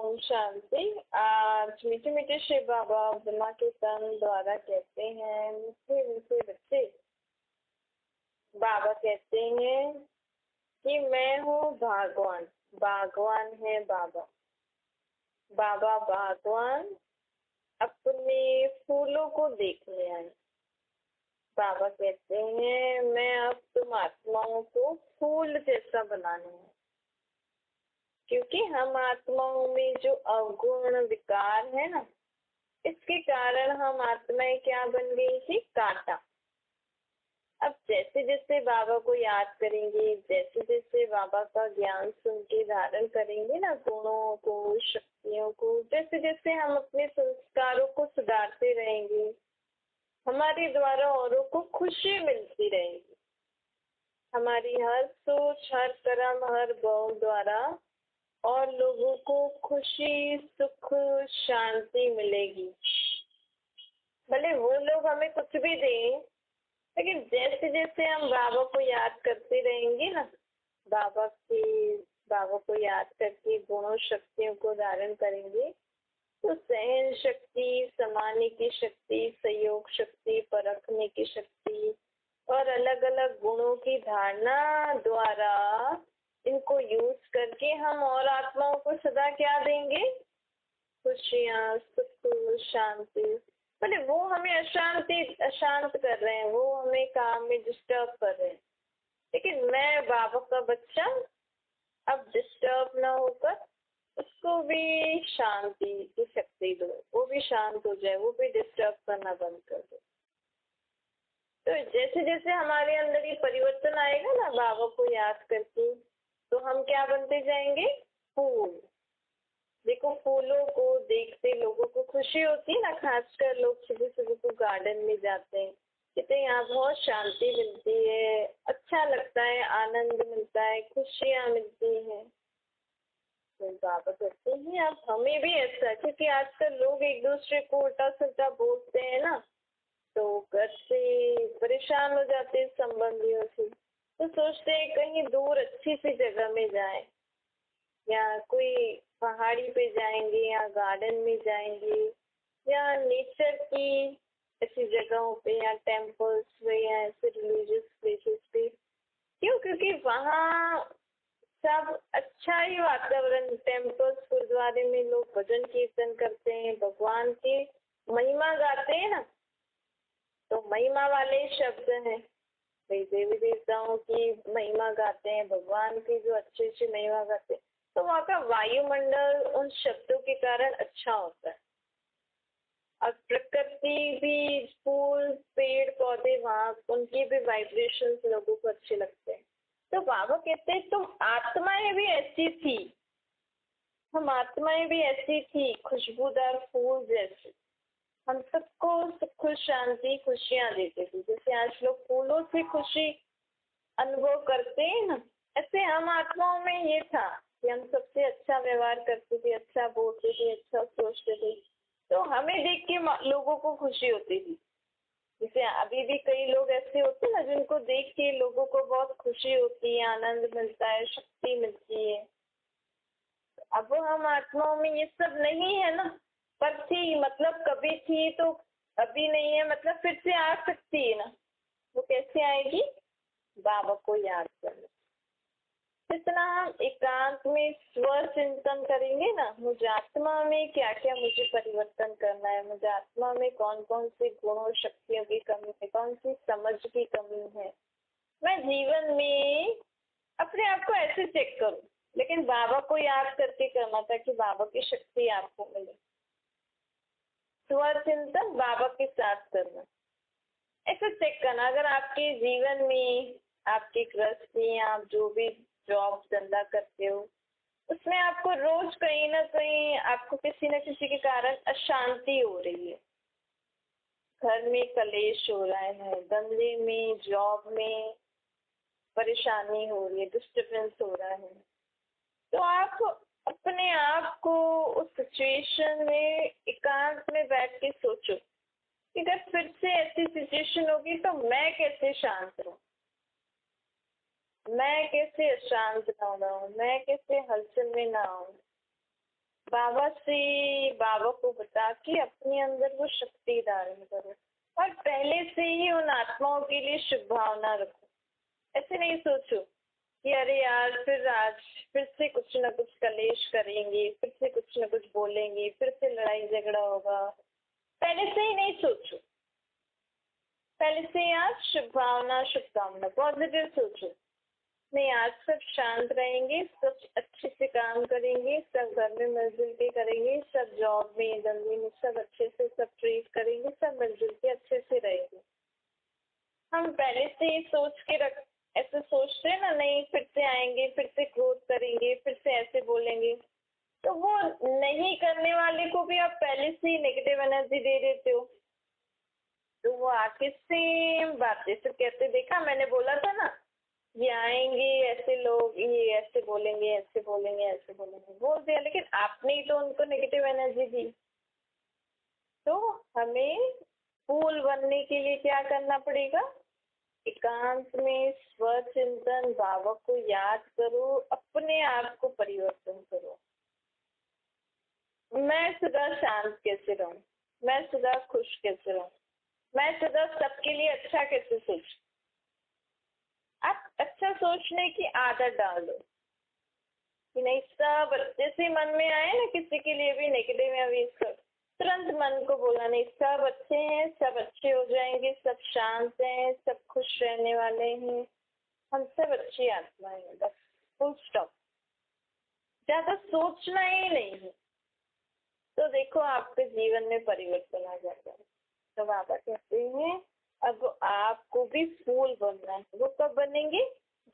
ओम शांति। आज मीठे मीठे शिव बाबा ब्रह्मा के तन द्वारा कहते हैं, मीठे मीठे बच्चे, बाबा कहते हैं कि मैं हूँ भगवान। भगवान है बाबा। बाबा भगवान अपने फूलों को देखने आए। बाबा कहते हैं मैं अब तुम आत्माओं को फूल जैसा बनाने हैं, क्योंकि हम आत्माओं में जो अवगुण विकार है ना, इसके कारण हम आत्माएं क्या बन गई थी? कांटा। अब जैसे जैसे बाबा को याद करेंगे, जैसे जैसे बाबा का ज्ञान सुन के धारण करेंगे ना, गुणों को, शक्तियों को, जैसे जैसे हम अपने संस्कारों को सुधारते रहेंगे, हमारे द्वारा औरों को खुशी मिलती रहेगी। हमारी हर सोच, हर कर्म, हर भाव द्वारा और लोगों को खुशी, सुख, शांति मिलेगी। भले वो लोग हमें कुछ भी दें, लेकिन जैसे जैसे हम बाबा को याद करते रहेंगे ना, बाबा को याद करके गुणों शक्तियों को धारण करेंगे, तो सहन शक्ति, समाने की शक्ति, सहयोग शक्ति, परखने की शक्ति और अलग अलग गुणों की धारणा द्वारा इनको यूज करके हम और आत्माओं को सदा क्या देंगे? खुशियाँ, सुख, शांति। मतलब वो हमें अशांत कर रहे हैं, वो हमें काम में डिस्टर्ब कर रहे हैं, लेकिन मैं बाबा का बच्चा अब डिस्टर्ब ना होकर उसको भी शांति की शक्ति दो, वो भी शांत हो जाए, वो भी डिस्टर्ब करना बंद कर दो। तो जैसे जैसे हमारे अंदर ये परिवर्तन आएगा ना बाबा को याद करके, तो हम क्या बनते जाएंगे? फूल। देखो, फूलों को देखते लोगों को खुशी होती है ना, खासकर लोग सुबह सुबह को गार्डन में जाते हैं, कहते यहाँ बहुत शांति मिलती है, अच्छा लगता है, आनंद मिलता है, खुशियाँ मिलती हैं। तो बाबा कहते हैं अब हमें भी ऐसा, क्योंकि आजकल लोग एक दूसरे को उल्टा सुल्टा बोलते हैं ना, तो घर से परेशान हो जाते हैं संबंधियों से, तो सोचते हैं कहीं दूर अच्छी सी जगह में जाएं, या कोई पहाड़ी पे जाएंगे, या गार्डन में जाएंगे, या नेचर की ऐसी जगहों पे, या टेम्पल्स पे, या ऐसे रिलीजियस प्लेसेस पे। क्यों? क्योंकि वहाँ सब अच्छा ही वातावरण, टेम्पल्स, गुरुद्वारे में लोग भजन कीर्तन करते हैं, भगवान की महिमा गाते हैं ना, तो महिमा वाले शब्द हैं, भाई देवी देवताओं की महिमा गाते हैं, भगवान की जो अच्छी अच्छी महिमा गाते हैं, तो वहाँ का वायुमंडल उन शब्दों के कारण अच्छा होता है। और प्रकृति भी, फूल, पेड़ पौधे, वहाँ उनकी भी वाइब्रेशंस लोगों को अच्छे लगते हैं। तो बाबा कहते हैं तुम आत्माएं भी ऐसी थी, हम आत्माएं भी ऐसी थी, खुशबूदार फूल जैसी, हम सबको सुख, शांति, खुशियाँ देते थे। जैसे आज लोग फूलों से खुशी अनुभव करते हैं ना, ऐसे हम आत्माओं में ये था कि हम सबसे अच्छा व्यवहार करते थे, अच्छा बोलते थे, अच्छा सोचते थे, तो हमें देख के लोगों को खुशी होती थी। जैसे अभी भी कई लोग ऐसे होते हैं ना, जिनको देख के लोगों को बहुत खुशी होती है, आनंद मिलता है, शक्ति मिलती है। अब हम आत्माओं में ये सब नहीं है ना, पर थी, मतलब कभी थी तो अभी नहीं है, मतलब फिर से आ सकती है ना। वो कैसे आएगी? बाबा को याद करना। जितना हम एकांत में स्व चिंतन करेंगे ना, मुझे आत्मा में क्या क्या मुझे परिवर्तन करना है, मुझे आत्मा में कौन कौन से गुणों शक्तियों की कमी है, कौन सी समझ की कमी है, मैं जीवन में अपने आप को ऐसे चेक करूं, लेकिन बाबा को याद करके करना था कि बाबा की शक्ति आपको मिले। स्व चिंतन बाबा के साथ करना, ऐसे चेक करना। अगर आपके जीवन में, आपकी गृहस्थी, आप जो भी जॉब धंधा करते हो, उसमें आपको रोज कहीं ना कहीं आपको किसी न किसी के कारण अशांति हो रही है, घर में कलेश हो रहा है, धंधे में, जॉब में परेशानी हो रही है, डिस्टर्बेंस हो रहा है, तो आप अपने आप को उस सिचुएशन में एकांत में बैठ के सोचो कि अगर फिर से ऐसी सिचुएशन होगी तो मैं कैसे शांत रहूं, मैं कैसे अशांत ना रहूं, मैं कैसे हलचल में ना आऊं, बाबा को बता के अपने अंदर वो शक्ति धारण करो और पहले से ही उन आत्माओं के लिए शुभ भावना रखो। ऐसे नहीं सोचो कि अरे यार फिर आज फिर से कुछ ना कुछ कलेश करेंगे, फिर से कुछ ना कुछ बोलेंगे, फिर से लड़ाई झगड़ा होगा। पहले से ही नहीं सोचो, पहले से ही आज शुभ भावना, शुभकामना, पॉजिटिव सोचो। नहीं, आज सब शांत रहेंगे, सब अच्छे से काम करेंगे, सब घर में मिलजुल के करेंगे, सब जॉब में धंधे में सब अच्छे से सब ट्रीट करेंगे, सब मिलजुल के अच्छे से रहेंगे। हम पहले से ही सोच के रख ऐसे सोचते हैं ना, नहीं फिर से आएंगे, फिर से क्रोध करेंगे, फिर से ऐसे बोलेंगे, तो वो नहीं करने वाले को भी आप पहले से ही नेगेटिव एनर्जी दे देते हो। तो वो आके सेम बातें फिर कहते, देखा मैंने बोला था ना, ये आएंगे ऐसे लोग, ये ऐसे बोलेंगे, ऐसे बोलेंगे, ऐसे बोलेंगे, बोल दिया, लेकिन आपने ही तो उनको नेगेटिव एनर्जी दी। तो हमें फूल बनने के लिए क्या करना पड़ेगा? एकांत में स्वचिंतन, बाबा को याद करो, अपने आप को परिवर्तन करो। मैं सदा शांत कैसे रहूं, मैं सदा खुश कैसे रहूं, मैं सदा सबके लिए अच्छा कैसे सोचूं। आप अच्छा सोचने की आदत डाल दो कि नहीं, सब जैसे मन में आए ना किसी के लिए भी नेगेटिव या भी सब, तुरंत मन को बोला नहीं, सब अच्छे हैं, सब अच्छे हो जाएंगे, सब शांत हैं, सब खुश रहने वाले हैं, हम सब अच्छी आत्माएं हैं, बस फुल स्टॉप। ज्यादा सोचना ही नहीं है। तो देखो आपके जीवन में परिवर्तन आ जाता है। तो बाबा कहते हैं अब आपको भी फूल बनना है। वो कब बनेंगे?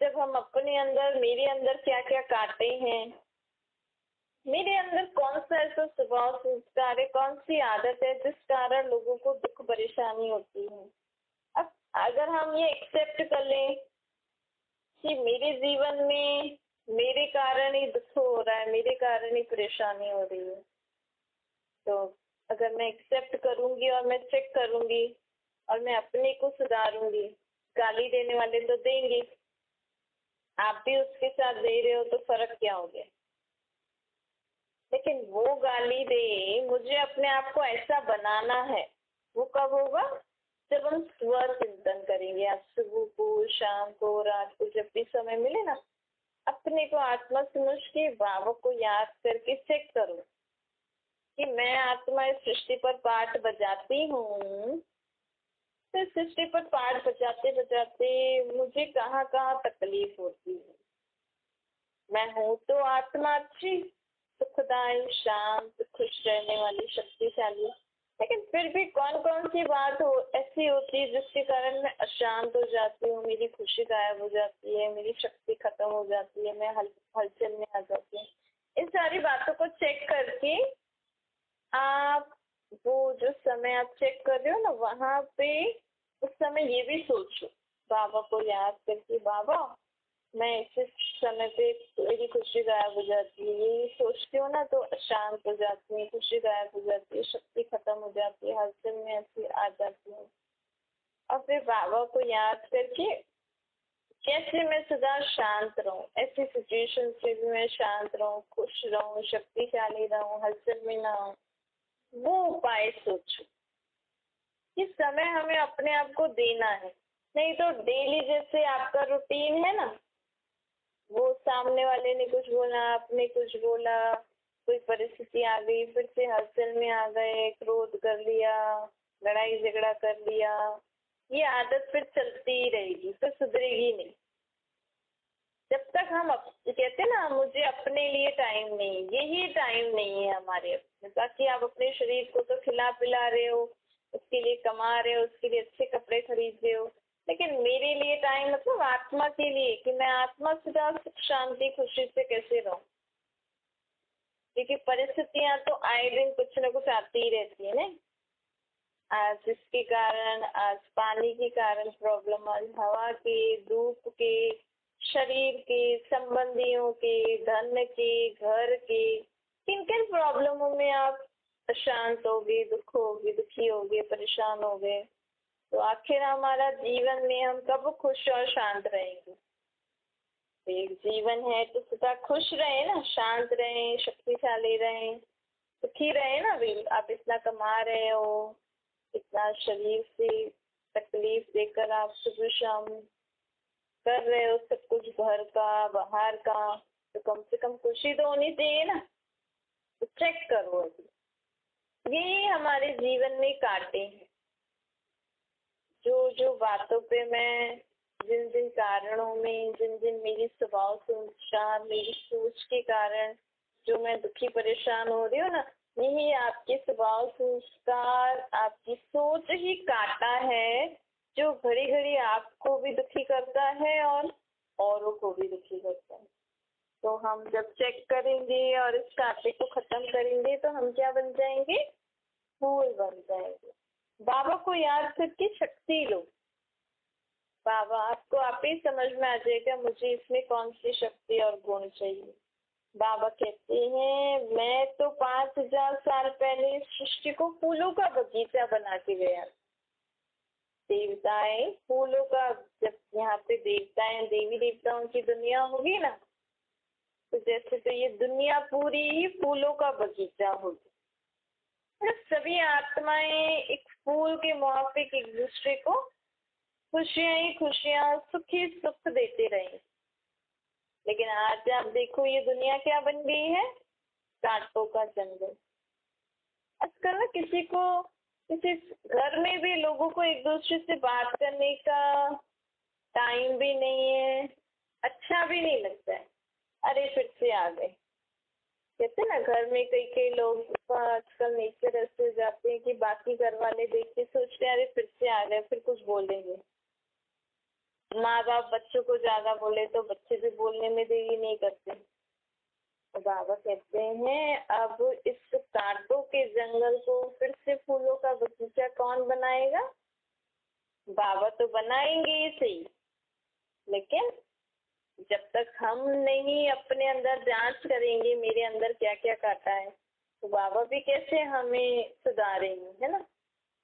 जब हम अपने अंदर, मेरे अंदर क्या क्या काटे हैं, मेरे अंदर कौन सा ऐसा स्वभाव संस्कार है, कौन सी आदत है जिस कारण लोगों को दुख परेशानी होती है। अब अगर हम ये एक्सेप्ट कर लें कि मेरे जीवन में मेरे कारण ही दुख हो रहा है, मेरे कारण ही परेशानी हो रही है, तो अगर मैं एक्सेप्ट करूंगी और मैं चेक करूंगी और मैं अपने को सुधारूंगी, गाली देने वाले तो देंगे, आप भी उसके साथ दे रहे हो, तो फर्क क्या हो गया? लेकिन वो गाली दे, मुझे अपने आप को ऐसा बनाना है, वो कब होगा? जब हम स्व चिंतन करेंगे। आप सुबह को, शाम को, रात को जब भी समय मिले ना, अपने को आत्मा समझ के बाबा को याद करके चेक करो कि मैं आत्मा इस सृष्टि पर पाठ बजाती हूँ, तो इस सृष्टि पर पाठ बजाते बजाते मुझे कहाँ कहाँ तकलीफ होती है। मैं हूँ तो आत्मा अच्छी, सुखदायी, शांत, खुश रहने वाली, शक्तिशाली, लेकिन फिर भी कौन कौन सी बात ऐसी होती है जिसके कारण मैं अशांत हो जाती हूँ, मेरी खुशी गायब हो जाती है, मेरी शक्ति खत्म हो जाती है, मैं हलचल में आ जाती हूँ। इन सारी बातों को चेक करके आप वो जो समय आप चेक कर रहे हो ना, वहाँ पे उस समय ये भी सोचो, बाबा को याद करके, बाबा मैं इस समय पे मेरी खुशी गायब हो जाती है, ये सोचती हूँ ना तो अशांत हो जाती है, खुशी गायब हो जाती है, शक्ति खत्म हो जाती है, हलचल में ऐसी आ जाती हूँ। और फिर बाबा को याद करके कैसे मैं सदा शांत रहूं, ऐसी सिचुएशन से भी मैं शांत रहूं, खुश रहूं, शक्तिशाली रहूं, हलचल में ना हूं, वो उपाय सोचो। इस समय हमें अपने आप को देना है। नहीं तो डेली जैसे आपका रूटीन है ना, वो सामने वाले ने कुछ बोला, आपने कुछ बोला, कोई परिस्थिति आ गई, फिर से हलचल में आ गए, क्रोध कर लिया, लड़ाई झगड़ा कर लिया, ये आदत फिर चलती ही रहेगी, फिर सुधरेगी नहीं। जब तक हम कहते ना मुझे अपने लिए टाइम नहीं, यही टाइम नहीं है हमारे अपने। बाकी आप अपने शरीर को तो खिला पिला रहे हो, उसके लिए कमा रहे हो, उसके लिए अच्छे कपड़े खरीद रहे हो, लेकिन मेरे लिए टाइम मतलब आत्मा के लिए, कि मैं आत्मा सदा सुख शांति खुशी से कैसे रहूं। क्योंकि परिस्थितियां तो आए दिन कुछ न कुछ आती ही रहती है ना। आज जिसके कारण, आज पानी के कारण प्रॉब्लम, आज हवा के, धूप के, शरीर के, संबंधियों के, धन के, घर के, किन किन प्रॉब्लमों में आप अशांत हो गए, दुख हो गए, दुखी हो गए, परेशान हो गए, तो आखिर हमारा जीवन में हम कब खुश और शांत रहेंगे? एक जीवन है तो सदा खुश रहे ना, शांत रहे, शक्तिशाली रहे, सुखी रहे ना। भी आप इतना कमा रहे हो, इतना शरीर से तकलीफ देकर आप सुबह शाम कर रहे हो सब कुछ, घर का बाहर का, तो कम से कम खुशी तो होनी चाहिए ना। तो चेक करो अभी, ये हमारे जीवन में कांटे हैं। जो जो बातों पे मैं, जिन जिन कारणों में, जिन जिन मेरी स्वभाव संस्कार, मेरी सोच के कारण जो मैं दुखी परेशान हो रही हूँ ना, यही आपके स्वभाव संस्कार, आपकी सोच ही काटा है जो घड़ी घड़ी आपको भी दुखी करता है और औरों को भी दुखी करता है। तो हम जब चेक करेंगे और इस कांटे को खत्म करेंगे तो हम क्या बन जाएंगे? फूल बन जाएंगे। बाबा को याद करके शक्ति लो। बाबा आपको आप ही समझ में आ जाएगा मुझे इसमें कौन सी शक्ति और गुण चाहिए। बाबा कहते हैं मैं तो 5000 साल पहले इस सृष्टि को फूलों का बगीचा बना के गया। देवताएं फूलों का, जब यहाँ पे देवताएं देवी देवताओं की दुनिया होगी ना, तो जैसे तो ये दुनिया पूरी ही फूलों का बगीचा होगी। सभी आत्माएं एक फूल के मुआफिक एक दूसरे को खुशियां ही खुशियां, सुख ही सुख देते रहेंगे। लेकिन आज आप देखो ये दुनिया क्या बन गई है? कांटों का जंगल। आजकल ना किसी घर में भी लोगों को एक दूसरे से बात करने का टाइम भी नहीं है, अच्छा भी नहीं लगता है। अरे फिर से आ गए, कहते ना घर में कई कई लोग आजकल नेचर ऐसे हो जाते हैं कि बाकी घर वाले देख के सोचते हैं अरे फिर से आ गए, फिर कुछ बोलेंगे। माँ बाप बच्चों को ज्यादा बोले तो बच्चे भी बोलने में देरी नहीं करते। तो बाबा कहते हैं अब इस कांटों के जंगल को फिर से फूलों का बगीचा कौन बनाएगा? बाबा तो बनाएंगे ही सही, लेकिन जब तक हम नहीं अपने अंदर जांच करेंगे मेरे अंदर क्या क्या काटा है, तो बाबा भी कैसे हमें सुधारेंगे, है ना।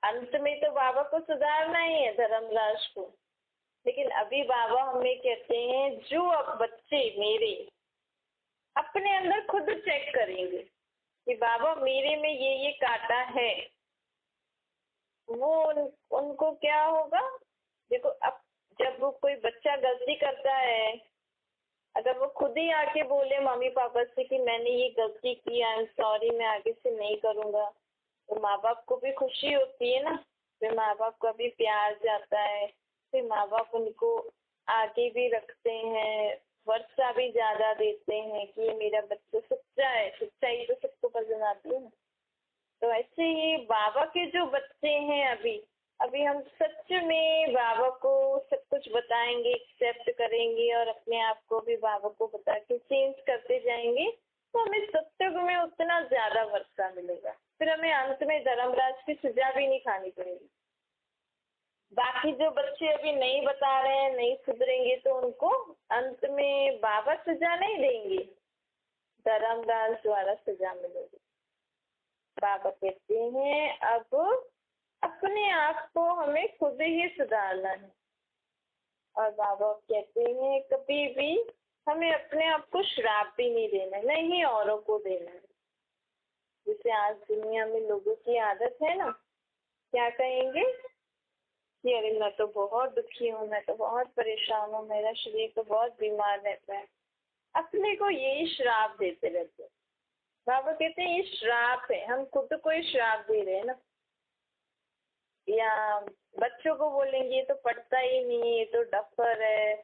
अंत में तो बाबा को सुधारना ही है, धर्मराज को। लेकिन अभी बाबा हमें कहते हैं जो अब बच्चे मेरे अपने अंदर खुद चेक करेंगे कि बाबा मेरे में ये काटा है, वो उनको क्या होगा? देखो अब जब वो कोई बच्चा गलती करता है, अगर वो खुद ही आके बोले मम्मी पापा से कि मैंने ये गलती की, आई एम सॉरी, मैं आगे से नहीं करूँगा, तो माँ बाप को भी खुशी होती है ना। फिर माँ बाप का भी प्यार जाता है, फिर माँ बाप उनको आगे भी रखते हैं, वर्षा भी ज्यादा देते हैं कि ये मेरा बच्चा सच्चा है। सच्चाई तो सबको पसंद आती है ना। तो ऐसे ही बाबा के जो बच्चे हैं अभी हम सच में बाबा को सब कुछ बताएंगे, एक्सेप्ट करेंगे और अपने आप को भी बाबा को बता के चेंज करते जाएंगे, तो हमें सत्युग में उतना ज्यादा वर्षा मिलेगा। फिर हमें अंत में धर्मराज की सजा भी नहीं खानी पड़ेगी। बाकी जो बच्चे अभी नहीं बता रहे हैं, नहीं सुधरेंगे, तो उनको अंत में बाबा सजा नहीं देंगे, धर्मराज द्वारा सजा मिलेगी। बाबा कहते हैं अब अपने आप को हमें खुद ही सुधारना है। और बाबा कहते हैं कभी भी हमें अपने आप को श्राप भी नहीं देना, नहीं औरों को देना है। जैसे आज दुनिया में लोगों की आदत है ना, क्या कहेंगे कि अरे मैं तो बहुत दुखी हूँ, मैं तो बहुत परेशान हूँ, मेरा शरीर तो बहुत बीमार रहता है। अपने को यही श्राप देते रहते हैं। बाबा कहते हैं ये श्राप है, हम खुद को ही श्राप दे रहे हैं ना। या बच्चों को बोलेंगे ये तो पढ़ता ही नहीं, ये तो डफर है,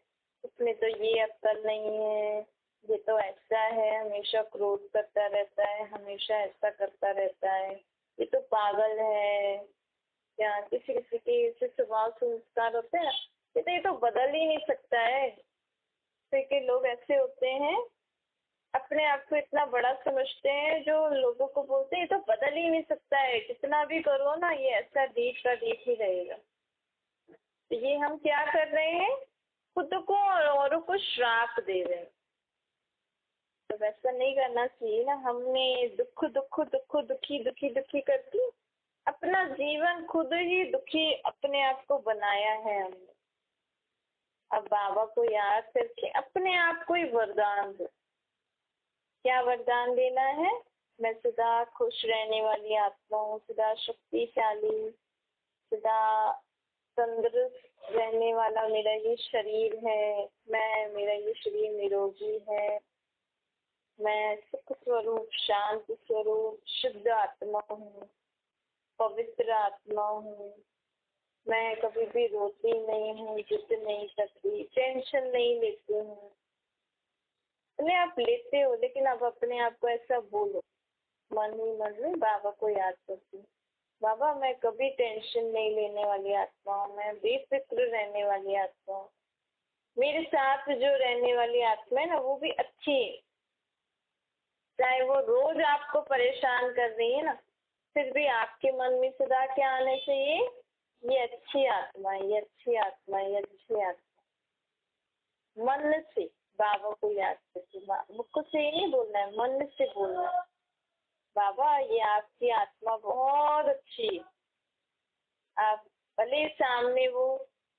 उसमें तो ये अक्ल नहीं है, ये तो ऐसा है, हमेशा क्रोध करता रहता है, हमेशा ऐसा करता रहता है, ये तो पागल है। या किसी किसी के ऐसे स्वभाव संस्कार होते हैं, ये तो बदल ही नहीं सकता है। तो लोग ऐसे होते हैं, अपने आप को इतना बड़ा समझते हैं, जो लोगों को बोलते हैं ये तो बदल ही नहीं सकता है, कितना भी करो ना ये ऐसा डीठ का डीठ ही रहेगा। तो ये हम क्या कर रहे हैं? खुद को और औरों को श्राप दे रहे हैं। तो वैसा नहीं करना चाहिए ना। हमने दुख दुख दुख दुखी दुखी दुखी करके अपना जीवन खुद ही दुखी अपने आप को बनाया है हमने। अब बाबा को याद करके अपने आप को ही वरदान दो। क्या वरदान देना है? मैं सदा खुश रहने वाली आत्मा हूँ, सदा शक्तिशाली, सदा तंदुरुस्त रहने वाला मेरा ये शरीर है, मेरा ये शरीर निरोगी है, मैं सुख स्वरूप, शांति स्वरूप, शुद्ध आत्मा हूँ, पवित्र आत्मा हूँ, मैं कभी भी रोती नहीं हूँ, जिद नहीं करती, टेंशन नहीं लेती हूँ। अपने आप लेते हो, लेकिन अब अपने आप को ऐसा बोलो मन ही मन में, बाबा को याद करती हूँ, बाबा मैं कभी टेंशन नहीं लेने वाली आत्मा हूँ, मैं बेफिक्र रहने वाली आत्मा हूँ, मेरे साथ जो रहने वाली आत्मा है ना वो भी अच्छी है, चाहे वो रोज आपको परेशान कर रही है ना, फिर भी आपके मन में सदा क्या आना चाहिए? ये अच्छी आत्मा है, ये अच्छी आत्मा है, ये अच्छी आत्मा। मन से बाबा को याद करके, मुख से नहीं बोलना है, मन से बोलना है, बाबा ये आपकी आत्मा बहुत अच्छी है। आप भले सामने वो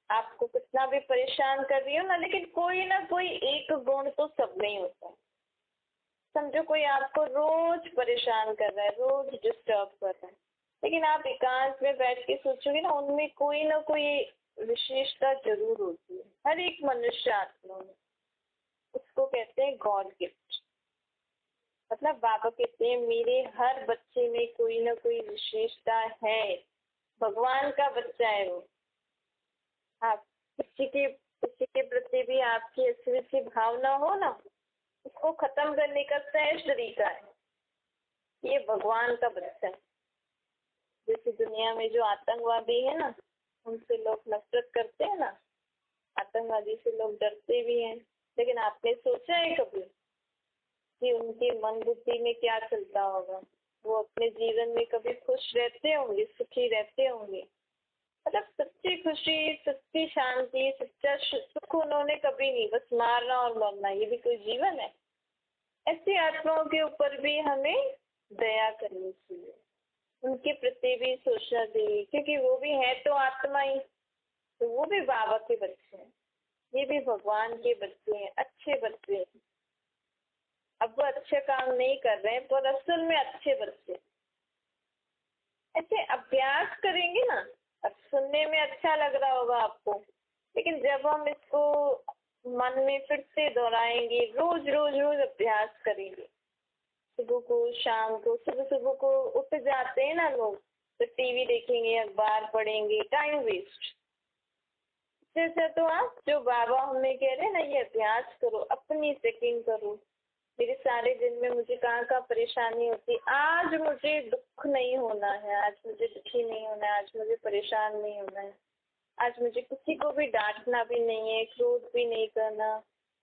आपको कितना भी परेशान कर रही हो ना, लेकिन कोई ना कोई एक गुण तो सब में ही होता है। समझो कोई आपको रोज परेशान कर रहा है, रोज डिस्टर्ब कर रहा है, लेकिन आप एकांत में बैठ के सोचोगे ना, उनमें कोई ना कोई विशेषता जरूर होती है, हर एक मनुष्य आत्मा में। उसको कहते हैं गॉड गिफ्ट। मतलब बाबा कहते हैं मेरे हर बच्चे में कोई ना कोई विशेषता है, भगवान का बच्चा है वो। आप किसी के प्रति भी आपकी ऐसी सी भावना हो ना, उसको खत्म करने का सहज तरीका है, ये भगवान का बच्चा है। जैसे दुनिया में जो आतंकवादी है ना, उनसे लोग नफरत करते हैं ना, आतंकवादी से लोग डरते भी हैं, लेकिन आपने सोचा है कभी कि उनके मन बुद्धि में क्या चलता होगा? वो अपने जीवन में कभी खुश रहते होंगे, सुखी रहते होंगे? मतलब सच्ची खुशी, सच्ची शांति, सच्चा सुख उन्होंने कभी नहीं, बस मारना और मरना, ये भी कोई जीवन है? ऐसी आत्माओं के ऊपर भी हमें दया करनी चाहिए, उनके प्रति भी सोचना चाहिए, क्योंकि वो भी है तो आत्मा ही, तो वो भी बाबा के बच्चे हैं, ये भी भगवान के बच्चे हैं, अच्छे बच्चे हैं। अब वो अच्छे काम नहीं कर रहे हैं, पर असल में अच्छे बच्चे। ऐसे अभ्यास करेंगे ना, अब सुनने में अच्छा लग रहा होगा आपको, लेकिन जब हम इसको मन में फिर से दोहराएंगे, रोज रोज रोज अभ्यास करेंगे, सुबह को शाम को, सुबह सुबह को उठ जाते हैं ना लोग, तो टीवी देखेंगे, अखबार पढ़ेंगे, टाइम वेस्ट। जैसे तो आप जो बाबा हमें कह रहे हैं ना, ये अभ्यास करो, अपनी चेकिंग करो, मेरे सारे दिन में मुझे कहाँ कहाँ परेशानी होती, आज मुझे दुख नहीं होना है, आज मुझे दुखी नहीं होना है, आज मुझे परेशान नहीं होना है, आज मुझे किसी को भी डांटना भी नहीं है, क्रोध भी नहीं करना,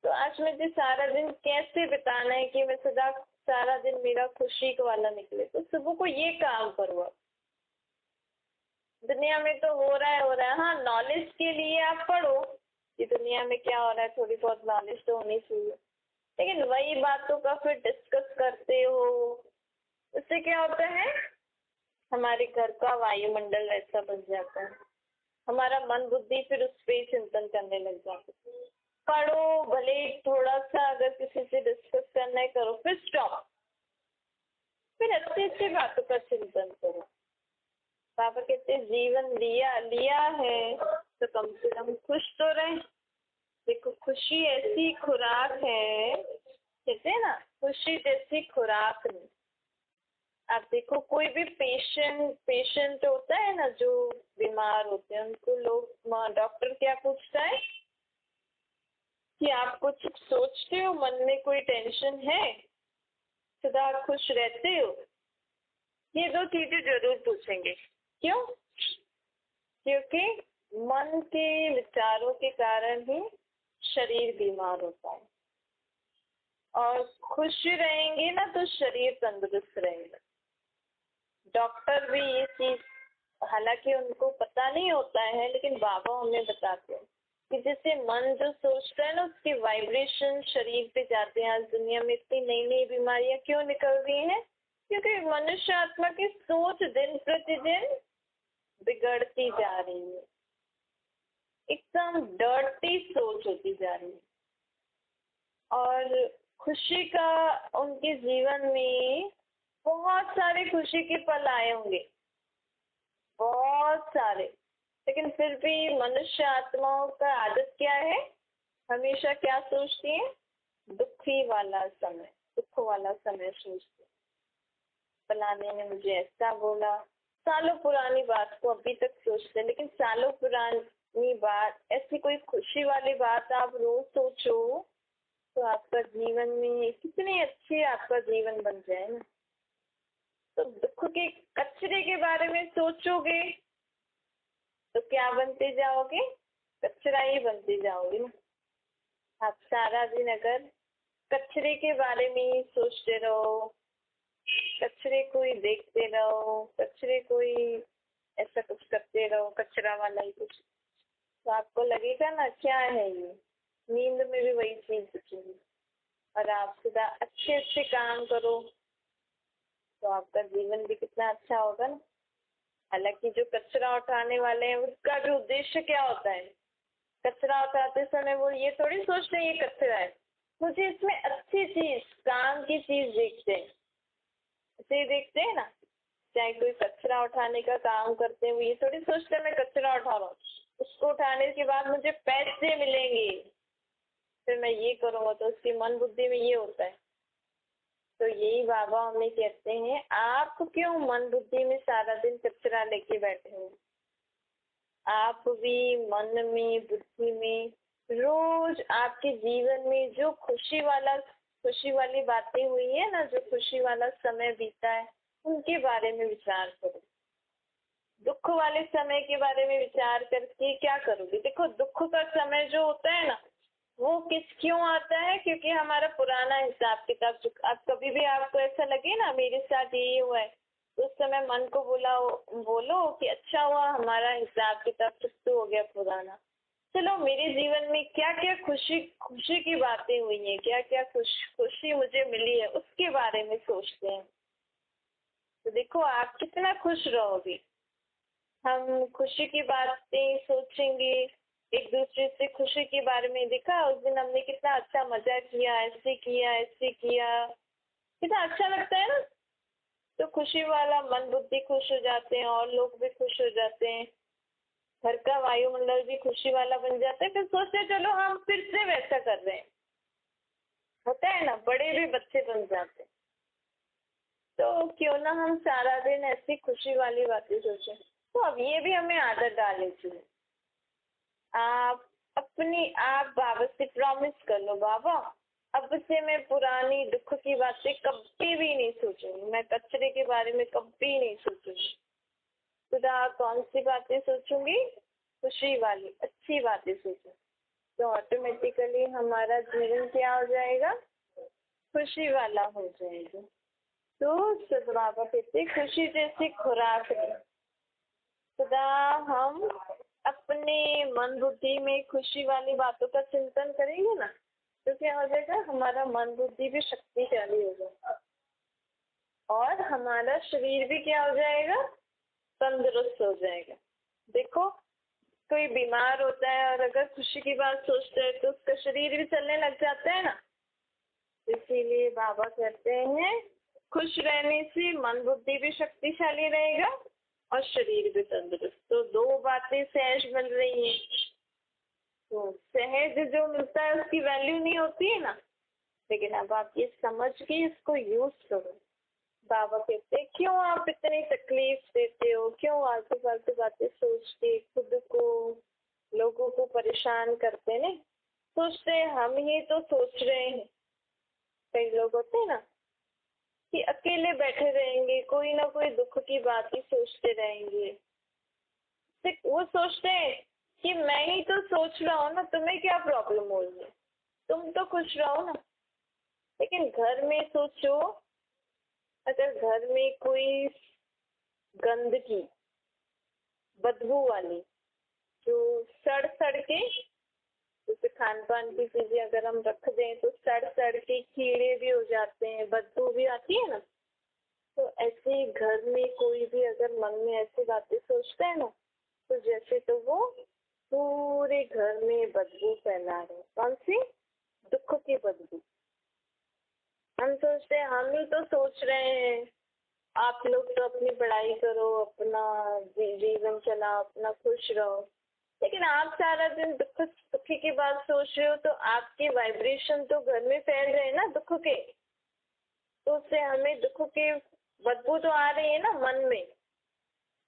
तो आज मुझे सारा दिन कैसे बिताना है कि मैं सदा सारा दिन मेरा खुशी वाला निकले। तो सुबह को ये काम करो। दुनिया में तो हो रहा है। हाँ, नॉलेज के लिए आप पढ़ो कि दुनिया में क्या हो रहा है, थोड़ी बहुत नॉलेज तो होनी चाहिए, लेकिन वही बातों का फिर डिस्कस करते हो, उससे क्या होता है, हमारे घर का वायुमंडल ऐसा बन जाता है, हमारा मन बुद्धि फिर उस पर चिंतन करने लग जाता है। पढ़ो, भले थोड़ा सा अगर किसी से डिस्कस करना है करो, फिर स्टॉप, फिर अच्छी अच्छी बातों का चिंतन करो। पापा कहते जीवन लिया है तो कम से कम खुश तो रहे। देखो, खुशी ऐसी खुराक है, कहते हैं ना, खुशी जैसी खुराक नहीं। आप देखो, कोई भी पेशेंट होता है ना, जो बीमार होते हैं, उनको लोग, डॉक्टर क्या पूछता है कि आप कुछ सोचते हो, मन में कोई टेंशन है, सदा खुश रहते हो? ये दो चीजें जरूर पूछेंगे। क्यों? क्योंकि मन के विचारों के कारण ही शरीर बीमार होता है, और खुश रहेंगे ना तो शरीर तंदुरुस्त रहेगा। डॉक्टर भी ये चीज, हालांकि उनको पता नहीं होता है, लेकिन बाबा हमें बताते हैं कि जैसे मन जो सोचता है ना, उसके वाइब्रेशन शरीर पे जाते हैं। आज दुनिया में इतनी नई नई बीमारियां क्यों निकल रही हैं? क्योंकि मनुष्य आत्मा की सोच दिन प्रतिदिन बिगड़ती जा रही है। एकदम डर्टी सोच होती जा रही है। और खुशी का उनके जीवन में बहुत सारे खुशी के पल आए होंगे, बहुत सारे, लेकिन फिर भी मनुष्य आत्माओं का आदत क्या है, हमेशा क्या सोचती है, दुखी वाला समय, दुख वाला समय सोचती है। फलाने ने मुझे ऐसा बोला, सालों पुरानी बात को अभी तक सोचते हैं, लेकिन सालों पुरानी बात, ऐसी कोई खुशी वाली बात आप रोज सोचो तो आपका जीवन में कितनी अच्छी आपका जीवन बन जाए ना। तो दुख के कचरे के बारे में सोचोगे तो क्या बनते जाओगे, कचरा ही बनते जाओगे ना। आप सारा दिन अगर कचरे के बारे में ही सोचते रहो, कचरे को ही देखते रहो, कचरे को ही ऐसा कुछ करते रहो, कचरा वाला ही कुछ, तो आपको लगेगा ना क्या है ये, नींद में भी वही चीज दिखेगी। और आप सीधा अच्छे अच्छे काम करो तो आपका जीवन भी कितना अच्छा होगा ना। हालांकि जो कचरा उठाने वाले हैं उसका भी उद्देश्य क्या होता है, कचरा उठाते समय वो ये थोड़ी सोचते हैं ये कचरा है, मुझे इसमें अच्छी चीज, काम की चीज देखते हैं, इसे देखते हैं ना। चाहे कोई कचरा उठाने का काम करते हैं, वो ये थोड़ी सोचते हैं मैं कचरा उठा रहा हूँ, उसको उठाने के बाद मुझे पैसे मिलेंगे, फिर मैं ये करूँगा, तो उसकी मन बुद्धि में ये होता है। तो यही बाबा हमें कहते हैं, आप क्यों मन बुद्धि में सारा दिन कचरा लेके बैठे हो। आप भी मन में, बुद्धि में, रोज आपके जीवन में जो खुशी वाली बातें हुई है ना, जो खुशी वाला समय बीता है, उनके बारे में विचार करो। दुख वाले समय के बारे में विचार करके क्या करोगे। देखो, दुख का समय जो होता है ना, वो क्यों आता है, क्योंकि हमारा पुराना हिसाब किताब, आप कभी भी आपको ऐसा लगे ना मेरे साथ यही हुआ है, तो उस समय मन को बोलो कि अच्छा हुआ हमारा हिसाब किताब चुकता हो गया पुराना। चलो मेरे जीवन में क्या क्या खुशी की बातें हुई हैं, क्या क्या खुशी मुझे मिली है, उसके बारे में सोचते हैं। तो देखो आप कितना खुश रहोगे। हम खुशी की बातें सोचेंगे, एक दूसरे से खुशी के बारे में, देखा उस दिन हमने कितना अच्छा मजा किया, ऐसे किया, कितना अच्छा लगता है ना। तो खुशी वाला मन बुद्धि खुश हो जाते हैं और लोग भी खुश हो जाते हैं, घर का वायुमंडल भी खुशी वाला बन जाता है। फिर सोचते हैं चलो हम फिर से वैसा कर रहे हैं, होता है ना, बड़े भी बच्चे बन जाते हैं। तो क्यों ना हम सारा दिन ऐसी खुशी वाली बातें सोचें। तो अब ये भी हमें आदत डालनी चाहिए। आप बाबा से प्रॉमिस कर लो, बाबा अब से मैं पुरानी दुख की बातें कभी भी नहीं सोचूंगी, मैं कचरे के बारे में कभी नहीं सोचूंगी। खुदा कौन सी बातें सोचूंगी, खुशी वाली अच्छी बातें सोचूंगी। तो ऑटोमेटिकली हमारा जीवन क्या हो जाएगा, खुशी वाला हो जाएगा। तो सद बाबा कहते खुशी जैसी खुराक है। सदा हम अपने मन बुद्धि में खुशी वाली बातों का चिंतन करेंगे ना, तो क्या हो जाएगा, हमारा मन बुद्धि भी शक्तिशाली हो जाएगा और हमारा शरीर भी क्या हो जाएगा, तंदुरुस्त हो जाएगा। देखो कोई बीमार होता है और अगर खुशी की बात सोचता है तो उसका शरीर भी चलने लग जाता है ना। इसीलिए बाबा कहते हैं खुश रहने से मन बुद्धि भी शक्तिशाली रहेगा और शरीर भी तंदुरुस्त। तो दो बातें सहज मिल रही हैं। तो सहज जो मिलता है उसकी वैल्यू नहीं होती है ना, लेकिन अब आप ये समझ के इसको यूज करो। बाबा कहते हैं क्यों आप इतनी तकलीफ देते हो, क्यों आलतू फालतू बातें सोच के खुद को, लोगों को परेशान करते हैं। सोचते हम ही तो सोच रहे हैं। कई लोग होते हैं ना कि अकेले बैठे रहेंगे, कोई ना कोई दुख की बात ही सोचते रहेंगे। वो सोचते हैं कि मैं ही तो सोच रहा हूँ ना, तुम्हें क्या प्रॉब्लम हो रही है, तुम तो खुश रहो ना। लेकिन घर में सोचो, अगर घर में कोई गंदगी, बदबू वाली, जो सड़ सड़ के, जैसे खान पान की चीजें अगर हम रख दें तो सड़ सड़ के कीड़े भी हो जाते हैं, बदबू भी आती है ना। तो ऐसे ही घर में कोई भी अगर मन में ऐसी बातें सोचता है ना, तो जैसे तो वो पूरे घर में बदबू फैला रहे हैं। कौन सी? दुख की बदबू। हम सोचते हैं, हम ही तो सोच रहे हैं आप लोग तो अपनी पढ़ाई करो, अपना जीवन चलाओ, अपना खुश रहो, लेकिन आप सारा दिन दुखी की बात सोच रहे हो, तो आपके वाइब्रेशन तो घर में फैल रहे हैं ना दुख के, तो उससे हमें दुख की बदबू तो आ रही है ना मन में।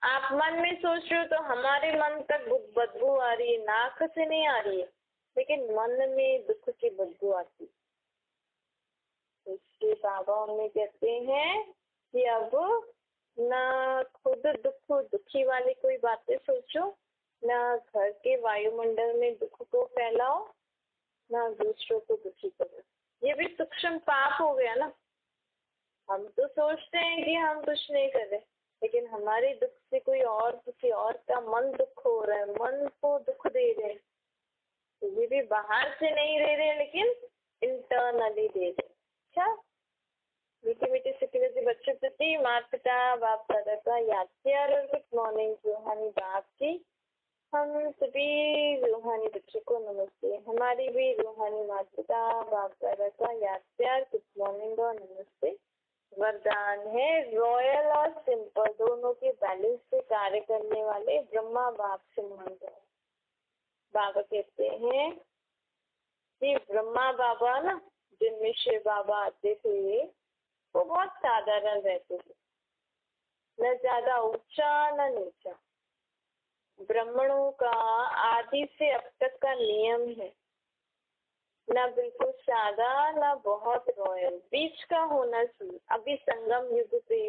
आप मन में सोच रहे हो तो हमारे मन तक बदबू आ रही है, नाक से नहीं आ रही है, लेकिन मन में दुख की बदबू आती है। तो इसलिए बाबा हमें कहते हैं कि अब ना खुद दुखी वाली कोई बातें सोचो, ना घर के वायुमंडल में दुख को फैलाओ, ना दूसरों को दुखी करो। ये भी सूक्ष्म पाप हो गया ना। हम तो सोचते हैं कि हम कुछ नहीं कर रहे, लेकिन हमारे दुख से कोई और किसी और का मन दुख हो रहा है, मन को दुख दे रहे हैं। तो ये भी बाहर से नहीं दे रहे, लेकिन इंटरनली दे रहे। अच्छा, मीठी मीठी सिक्योरिटी बच्चों प्रति माता पिता बाप दादा का याद प्यार और गुड मॉर्निंग रूहानी बाप की। हम सभी रूहानी बच्चों को नमस्ते। हमारी भी रूहानी माता पिता बाप दादा का याद प्यार गुड मॉर्निंग और नमस्ते। वरदान है रॉयल और सिंपल दोनों के बैलेंस से कार्य करने वाले ब्रह्मा बाप से मंत्र। बाबा कहते हैं कि ब्रह्मा बाबा ना, जिनमें शिव बाबा आते थे, वो बहुत साधारण रहते थे, न ज्यादा ऊंचा न नीचा। ब्राह्मणों का आदि से अब तक का नियम है, ना बिल्कुल सादा ना बहुत रॉयल, बीच का होना चाहिए। अभी संगम युग पे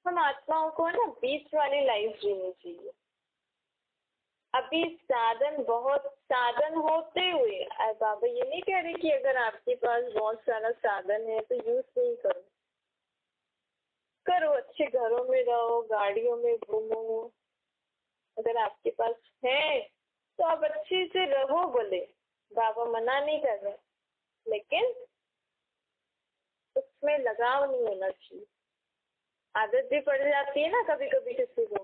हम आत्माओं को ना बीच वाली लाइफ जीनी चाहिए। अभी साधन बहुत साधन होते हुए, बाबा ये नहीं कह रहे कि अगर आपके पास बहुत सारा साधन है तो यूज नहीं करो, करो, अच्छे घरों में रहो, गाड़ियों में घूमो। अगर आपके पास है तो आप अच्छे से रहो, बोले बाबा मना नहीं कर रहे, लेकिन उसमें लगाव नहीं होना चाहिए। आदत भी पड़ जाती है ना कभी कभी किसी को।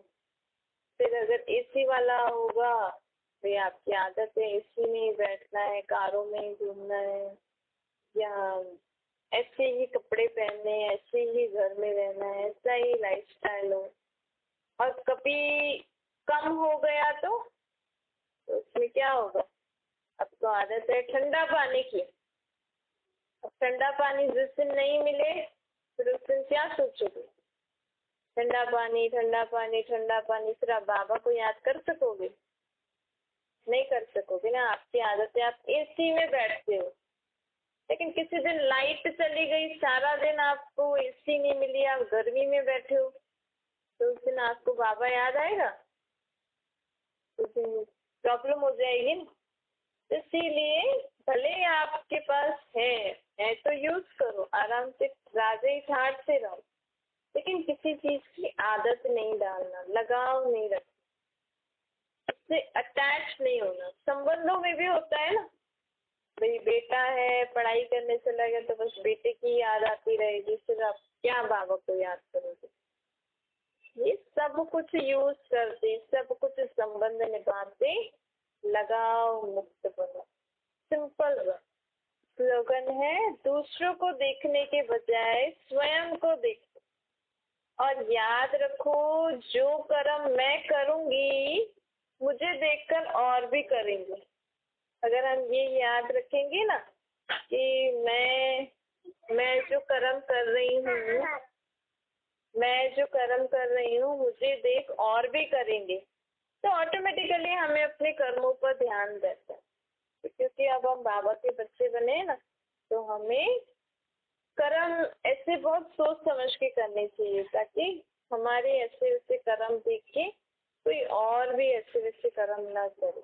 फिर अगर एसी वाला होगा तो ये आपकी आदत है, एसी में ही बैठना है, कारों में ही घूमना है, या ऐसे ही कपड़े पहनने, ऐसे ही घर में रहना है, ऐसा ही लाइफस्टाइल हो। और कभी कम हो गया तो उसमें क्या होगा? अब तो आदत है ठंडा पानी की, अब ठंडा पानी जिस दिन नहीं मिले फिर उस दिन क्या सोचोगे? ठंडा पानी ठंडा पानी ठंडा पानी। फिर आप बाबा को याद कर सकोगे? नहीं कर सकोगे ना, आपकी आदत है, आप एसी में बैठते हो, लेकिन किसी दिन लाइट चली गई, सारा दिन आपको एसी नहीं मिली, आप गर्मी में बैठे हो, तो उस दिन आपको बाबा याद आएगा? उस दिन प्रॉब्लम हो जाएगी ना। इसीलिए भले आपके पास है तो यूज करो, आराम से राजे ठाट से रहो, लेकिन किसी चीज की आदत नहीं डालना, लगाव नहीं रखना, उससे अटैच नहीं होना। संबंधों में भी होता है ना, भाई बेटा है पढ़ाई करने चला गया तो बस बेटे की याद आती रहेगी, फिर आप क्या बाबा को याद करोगे? ये सब कुछ यूज करते, सब कुछ संबंध निभाते, लगाव मुक्त बनो, सिंपल रहो। स्लोगन है दूसरों को देखने के बजाय स्वयं को देखो, और याद रखो जो कर्म मैं करूंगी मुझे देखकर और भी करेंगे। अगर हम ये याद रखेंगे ना कि मैं जो कर्म कर रही हूँ, मैं जो कर्म कर रही हूँ मुझे देख और भी करेंगे, तो ऑटोमेटिकली हमें अपने कर्मों पर ध्यान रहता है। क्योंकि अब हम बाबा के बच्चे बने ना, तो हमें कर्म ऐसे बहुत सोच समझ के करने चाहिए, ताकि हमारे ऐसे वैसे कर्म देख के कोई और भी ऐसे वैसे कर्म ना करे।